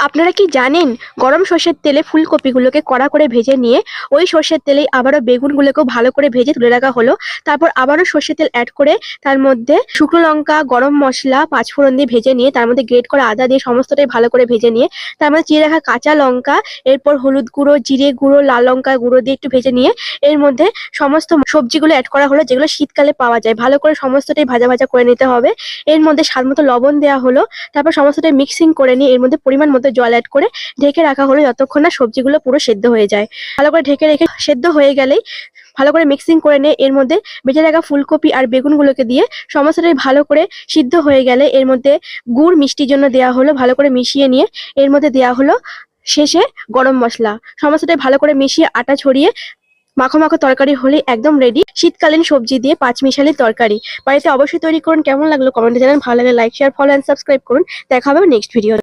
আপনারা কি জানেন গরম সর্ষের তেলে ফুলকপিগুলোকে কড়া করে ভেজে নিয়ে ওই সর্ষের তেলেই আবারও বেগুনগুলোকেও ভালো করে ভেজে তুলে রাখা হলো। তারপর আবারও সর্ষের তেল অ্যাড করে তার মধ্যে শুকনো লঙ্কা, গরম মশলা, পাঁচফোড়ন দিয়ে ভেজে নিয়ে তার মধ্যে গ্রেট করা আদা দিয়ে সমস্তটাই ভালো করে ভেজে নিয়ে তার মধ্যে চিড়ে রাখা কাঁচা লঙ্কা, এরপর হলুদ গুঁড়ো, জিরে গুঁড়ো, লাল লঙ্কা গুঁড়ো দিয়ে একটু ভেজে নিয়ে এর মধ্যে সমস্ত সবজিগুলো অ্যাড করা হলো, যেগুলো শীতকালে পাওয়া যায়। ভালো করে সমস্তটাই ভাজা ভাজা করে নিতে হবে। এর মধ্যে স্বাদ মতো লবণ দেওয়া হলো। তারপর সমস্তটাই মিক্সিং করে নিয়ে এর মধ্যে পরিমাণ মতো জল অ্যাড করে ঢেকে রাখা হলো যতক্ষণ না সবজিগুলো পুরো সেদ্ধ হয়ে যায়। ভালো করে ঢেকে রেখে সেদ্ধ হয়ে গেলেই ভালো করে মিক্সিং করে নিয়ে এর মধ্যে ভেজে রাখা ফুলকপি আর বেগুনগুলোকে দিয়ে সমস্তটাই ভালো করে সিদ্ধ হয়ে গেলে এর মধ্যে গুড় মিষ্টির জন্য দেওয়া হলো। ভালো করে মিশিয়ে নিয়ে এর মধ্যে দেওয়া হলো শেষে গরম মশলা। সমস্তটাই ভালো করে মিশিয়ে আটা ছড়িয়ে মাখো মাখো তরকারি হলে একদম রেডি শীতকালীন সবজি দিয়ে পাঁচমিশালি তরকারি। বাড়িতে অবশ্যই তৈরি করুন। কেমন লাগলো কমেন্টে জানান। ভালো লাগলে like, share, follow and subscribe করুন। দেখা হবে নেক্সট ভিডিও।